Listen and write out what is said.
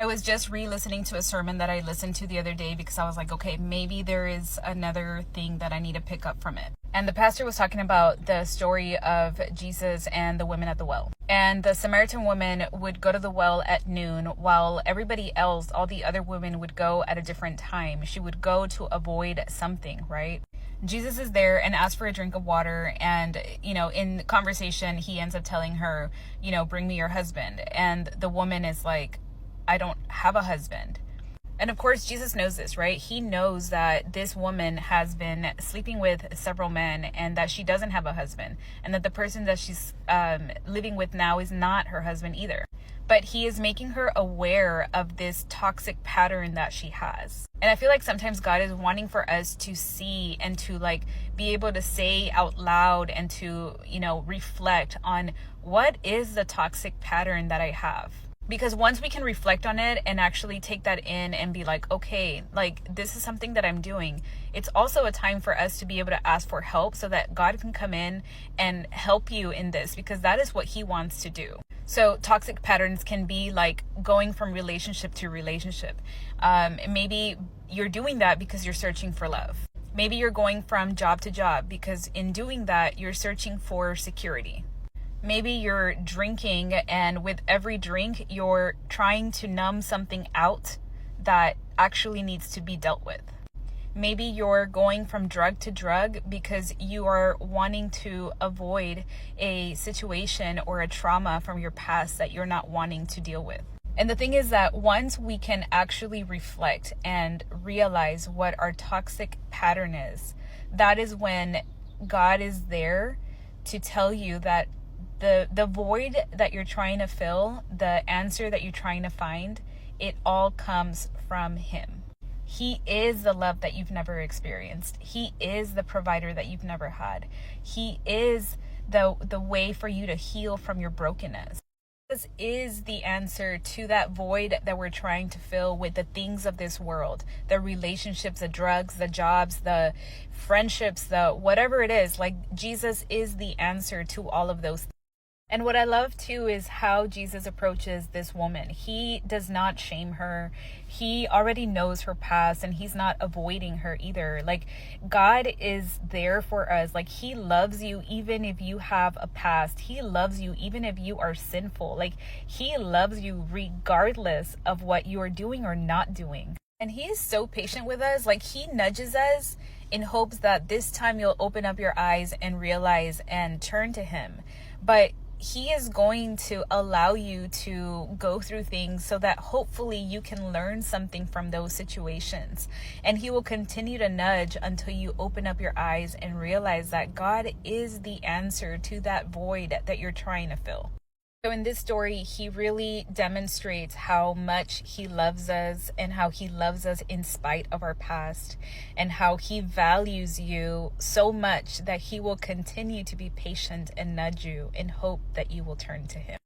I was just re-listening to a sermon that I listened to the other day because I was like, okay, maybe there is another thing that I need to pick up from it. And the pastor was talking about the story of Jesus and the women at the well. And the Samaritan woman would go to the well at noon while everybody else, all the other women, would go at a different time. She would go to avoid something, right? Jesus is there and asks for a drink of water. And, in conversation, he ends up telling her, bring me your husband. And the woman is like, I don't have a husband. And of course, Jesus knows this, right? He knows that this woman has been sleeping with several men and that she doesn't have a husband, and that the person that she's living with now is not her husband either. But he is making her aware of this toxic pattern that she has. And I feel like sometimes God is wanting for us to see and to be able to say out loud and to, reflect on what is the toxic pattern that I have. Because once we can reflect on it and actually take that in and be like, okay, this is something that I'm doing. It's also a time for us to be able to ask for help so that God can come in and help you in this, because that is what he wants to do. So toxic patterns can be like going from relationship to relationship. Maybe you're doing that because you're searching for love. Maybe you're going from job to job because in doing that, you're searching for security. Maybe you're drinking, and with every drink, you're trying to numb something out that actually needs to be dealt with. Maybe you're going from drug to drug because you are wanting to avoid a situation or a trauma from your past that you're not wanting to deal with. And the thing is that once we can actually reflect and realize what our toxic pattern is, that is when God is there to tell you that the void that you're trying to fill, the answer that you're trying to find, it all comes from him. He is the love that you've never experienced. He is the provider that you've never had. He is the way for you to heal from your brokenness. This is the answer to that void that we're trying to fill with the things of this world, the relationships, the drugs, the jobs, the friendships, the whatever it is. Jesus is the answer to all of those things. And what I love too is how Jesus approaches this woman. He does not shame her. He already knows her past, and he's not avoiding her either. God is there for us. He loves you even if you have a past. He loves you even if you are sinful. He loves you regardless of what you are doing or not doing. And he is so patient with us. He nudges us in hopes that this time you'll open up your eyes and realize and turn to him. But he is going to allow you to go through things so that hopefully you can learn something from those situations. And he will continue to nudge until you open up your eyes and realize that God is the answer to that void that you're trying to fill. So in this story, he really demonstrates how much he loves us and how he loves us in spite of our past, and how he values you so much that he will continue to be patient and nudge you in hope that you will turn to him.